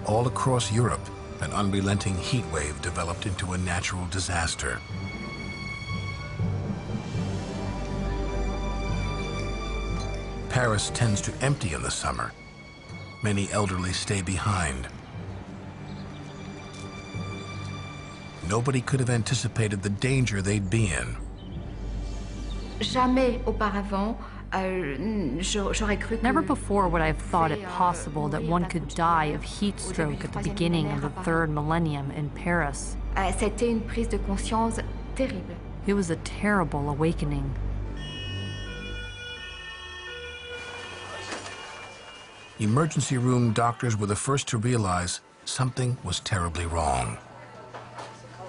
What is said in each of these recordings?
All across Europe, an unrelenting heat wave developed into a natural disaster. Paris tends to empty in the summer. Many elderly stay behind. Nobody could have anticipated the danger they'd be in. Jamais auparavant, j'aurais cru que... Never before would I have thought it possible that one could die of heat stroke at the beginning of the third millennium in Paris. C'était une prise de conscience terrible. It was a terrible awakening. Emergency room doctors were the first to realize something was terribly wrong.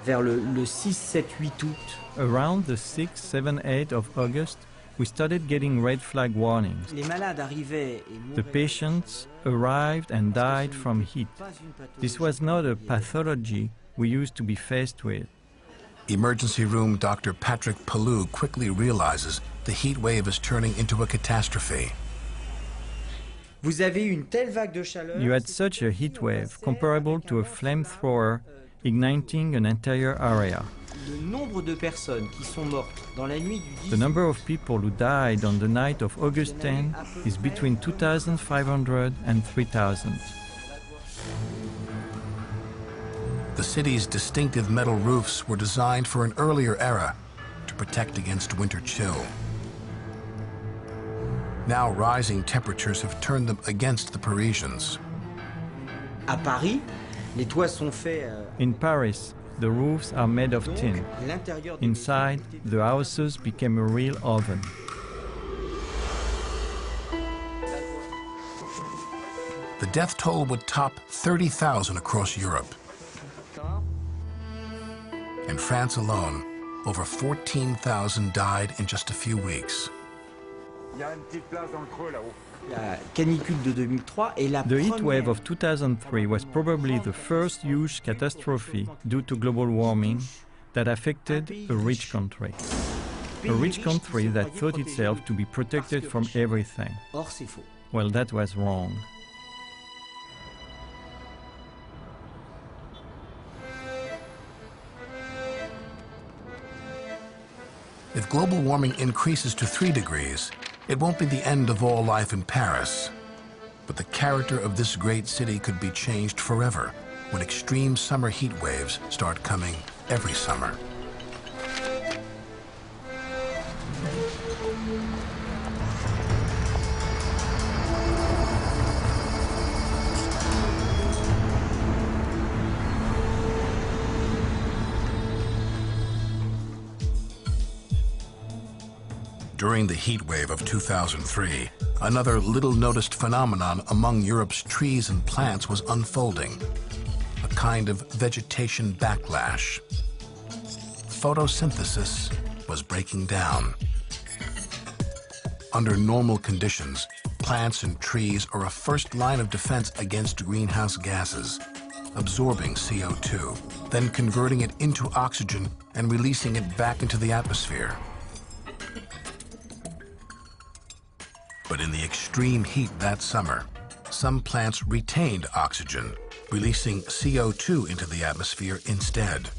Vers le 6, 7, 8 août. Around the 6th, 7th, 8th of August, we started getting red flag warnings. Les malades arrivaient et The mouraient. patients arrived and died from heat. This was not a pathology we used to be faced with. Emergency room Dr. Patrick Pelloux quickly realizes the heat wave is turning into a catastrophe. Vous avez une telle vague de chaleur. You had such a heat wave comparable to a flamethrower igniting an entire area. Le nombre de personnes qui sont mortes dans la nuit du 10 The number of people who died on the night of August 10 is between 2,500 and 3,000. The city's distinctive metal roofs were designed for an earlier era to protect against winter chill. Now rising temperatures have turned them against the Parisians. À Paris, les toits sont faits. In Paris, the roofs are made of tin. L'intérieur des Inside, the houses became a real oven. The death toll would top 30,000 across Europe. In France alone, over 14,000 died in just a few weeks. La canicule de 2003 est la The heat première. wave of 2003 was probably the first huge catastrophe due to global warming that affected a rich country. A rich country that thought itself to be protected from everything. Or, c'est faux. Well, that was wrong. If global warming increases to 3 degrees, it won't be the end of all life in Paris. But the character of this great city could be changed forever when extreme summer heat waves start coming every summer. During the heat wave of 2003, another little-noticed phenomenon among Europe's trees and plants was unfolding, a kind of vegetation backlash. Photosynthesis was breaking down. Under normal conditions, plants and trees are a first line of defense against greenhouse gases, absorbing CO2, then converting it into oxygen and releasing it back into the atmosphere. But in the extreme heat that summer, some plants retained oxygen, releasing CO2 into the atmosphere instead.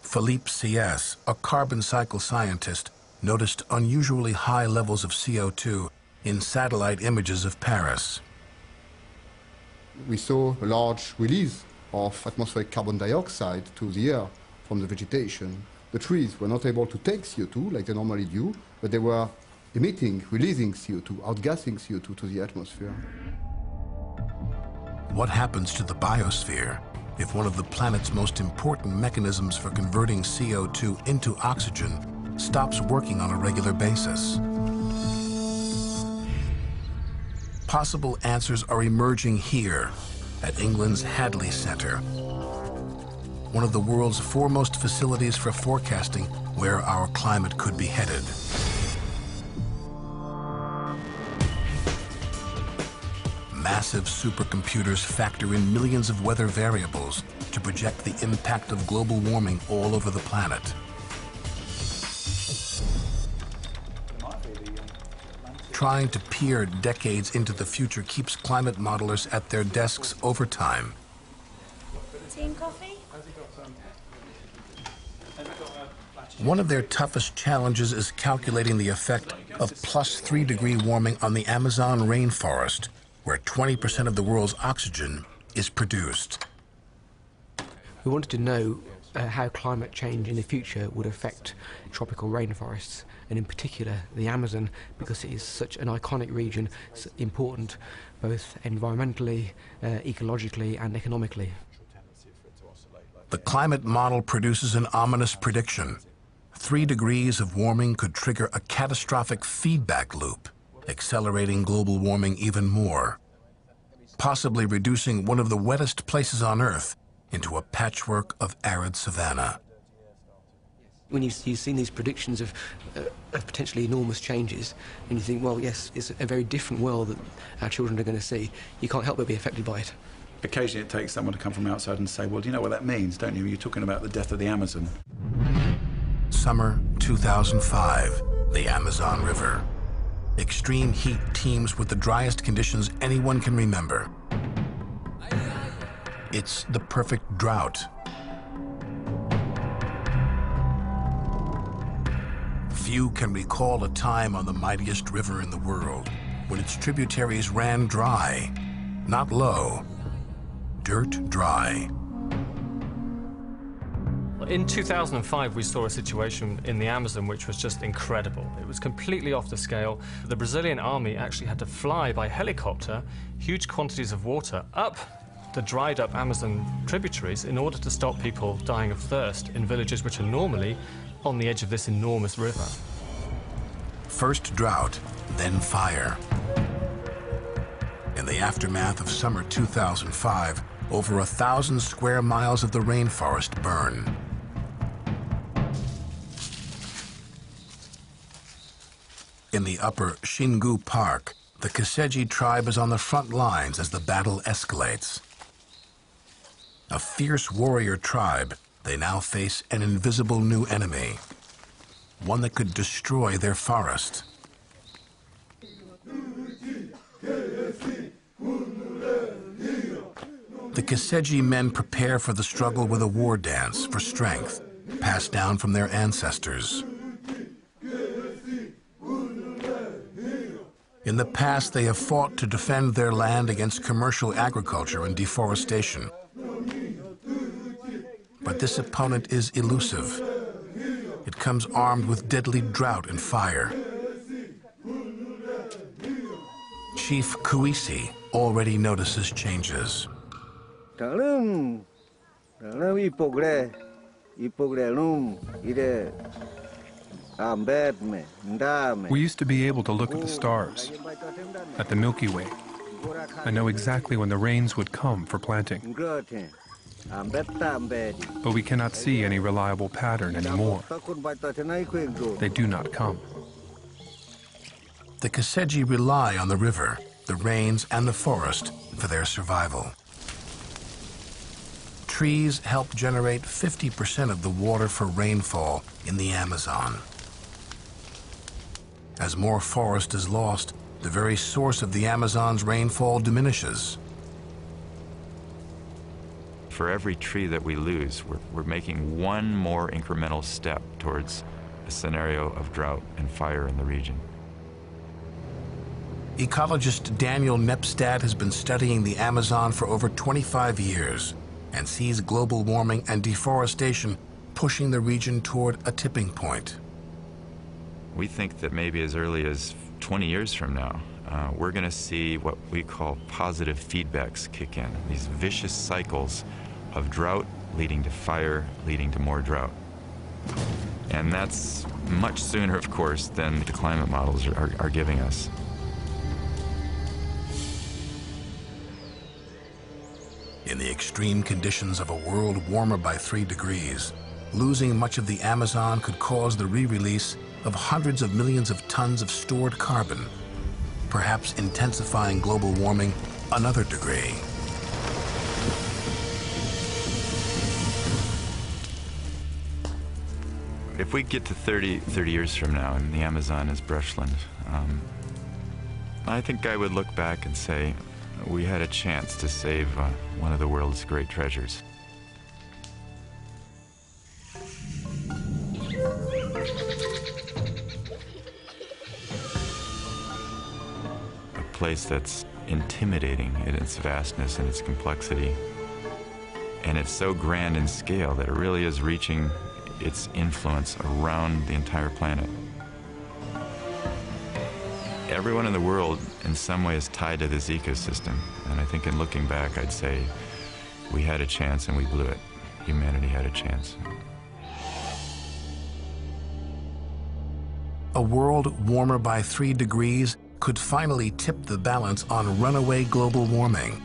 Philippe Sieyès, a carbon cycle scientist, noticed unusually high levels of CO2 in satellite images of Paris. We saw a large release of atmospheric carbon dioxide to the air from the vegetation. The trees were not able to take CO2 like they normally do, but they were releasing CO2, outgassing CO2 to the atmosphere. What happens to the biosphere if one of the planet's most important mechanisms for converting CO2 into oxygen stops working on a regular basis? Possible answers are emerging here at England's Hadley Centre, one of the world's foremost facilities for forecasting where our climate could be headed. Massive supercomputers factor in millions of weather variables to project the impact of global warming all over the planet. trying to peer decades into the future keeps climate modelers at their desks over time. Tea and coffee? One of their toughest challenges is calculating the effect of +3-degree warming on the Amazon rainforest, where 20% of the world's oxygen is produced. We wanted to know how climate change in the future would affect tropical rainforests, and in particular the Amazon, because it is such an iconic region, it's important both environmentally, ecologically and economically. The climate model produces an ominous prediction. 3 degrees of warming could trigger a catastrophic feedback loop, accelerating global warming even more, possibly reducing one of the wettest places on Earth into a patchwork of arid savanna. When you've seen these predictions of potentially enormous changes, and you think, well, yes, it's a very different world that our children are going to see, you can't help but be affected by it. Occasionally it takes someone to come from outside and say, well, do you know what that means, don't you? You're talking about the death of the Amazon. Summer 2005, the Amazon River. Extreme heat teems with the driest conditions anyone can remember. It's the perfect drought. Few can recall a time on the mightiest river in the world when its tributaries ran dry, not low, dirt dry. In 2005, we saw a situation in the Amazon which was just incredible. It was completely off the scale. The Brazilian army actually had to fly by helicopter huge quantities of water up the dried up Amazon tributaries in order to stop people dying of thirst in villages which are normally on the edge of this enormous river. First drought, then fire. In the aftermath of summer 2005, over 1,000 square miles of the rainforest burn. In the upper Xingu Park, the Kaseji tribe is on the front lines as the battle escalates. A fierce warrior tribe, they now face an invisible new enemy, one that could destroy their forest. The Kaseji men prepare for the struggle with a war dance for strength, passed down from their ancestors. In the past, they have fought to defend their land against commercial agriculture and deforestation. But this opponent is elusive. It comes armed with deadly drought and fire. Chief Kuisi already notices changes. We used to be able to look at the stars, at the Milky Way, and know exactly when the rains would come for planting. But we cannot see any reliable pattern anymore. They do not come. The Kaseji rely on the river, the rains, and the forest for their survival. Trees help generate 50% of the water for rainfall in the Amazon. As more forest is lost, the very source of the Amazon's rainfall diminishes. For every tree that we lose, we're making one more incremental step towards a scenario of drought and fire in the region. Ecologist Daniel Nepstad has been studying the Amazon for over 25 years and sees global warming and deforestation pushing the region toward a tipping point. We think that maybe as early as 20 years from now, we're going to see what we call positive feedbacks kick in, these vicious cycles of drought leading to fire, leading to more drought. And that's much sooner, of course, than the climate models are giving us. In the extreme conditions of a world warmer by 3 degrees, losing much of the Amazon could cause the re-release of hundreds of millions of tons of stored carbon, perhaps intensifying global warming another degree. If we get to 30 years from now and the Amazon is brushland, I think I would look back and say we had a chance to save one of the world's great treasures. A place that's intimidating in its vastness and its complexity. And it's so grand in scale that it really is reaching its influence around the entire planet. Everyone in the world in some way is tied to this ecosystem. And I think in looking back, I'd say we had a chance and we blew it. Humanity had a chance. A world warmer by 3 degrees could finally tip the balance on runaway global warming.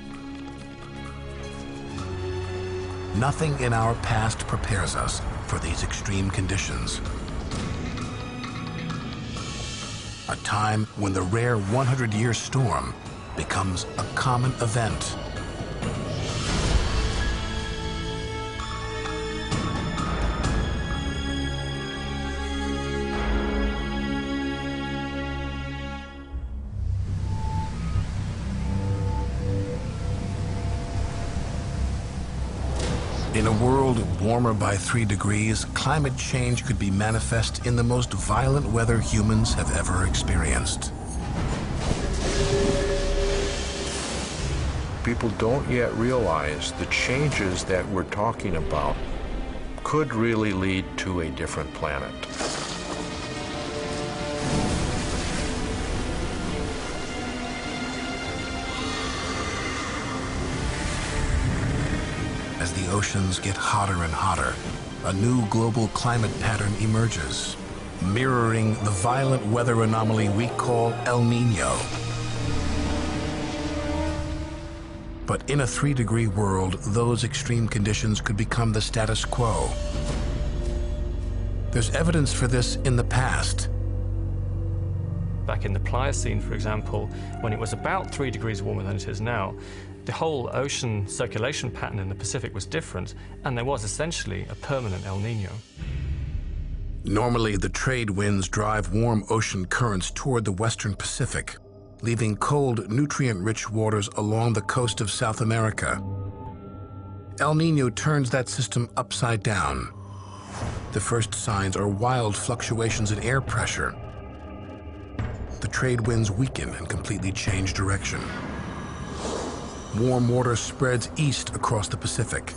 Nothing in our past prepares us for these extreme conditions. A time when the rare 100-year storm becomes a common event. In a world warmer by 3 degrees, climate change could be manifest in the most violent weather humans have ever experienced. People don't yet realize the changes that we're talking about could really lead to a different planet. As the oceans get hotter and hotter, a new global climate pattern emerges, mirroring the violent weather anomaly we call El Niño. But in a 3-degree world, those extreme conditions could become the status quo. There's evidence for this in the past. Back in the Pliocene, for example, when it was about 3 degrees warmer than it is now, the whole ocean circulation pattern in the Pacific was different, and there was essentially a permanent El Niño. Normally, the trade winds drive warm ocean currents toward the western Pacific, leaving cold, nutrient-rich waters along the coast of South America. El Niño turns that system upside down. The first signs are wild fluctuations in air pressure. The trade winds weaken and completely change direction. Warm water spreads east across the Pacific.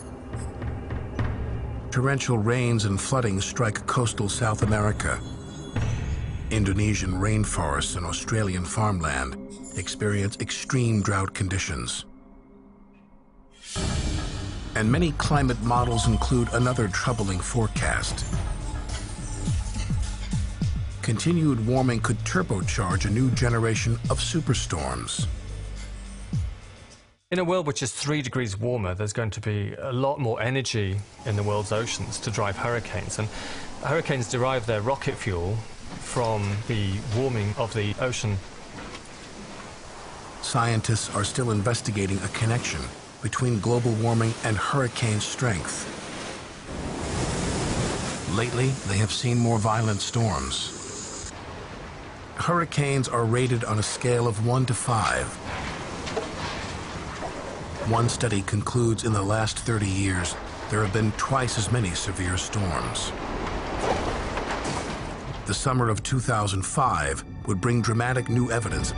Torrential rains and flooding strike coastal South America. Indonesian rainforests and Australian farmland experience extreme drought conditions. And many climate models include another troubling forecast. Continued warming could turbocharge a new generation of superstorms. In a world which is 3 degrees warmer, there's going to be a lot more energy in the world's oceans to drive hurricanes. And hurricanes derive their rocket fuel from the warming of the ocean. Scientists are still investigating a connection between global warming and hurricane strength. Lately, they have seen more violent storms. Hurricanes are rated on a scale of 1 to 5. One study concludes in the last 30 years, there have been twice as many severe storms. The summer of 2005 would bring dramatic new evidence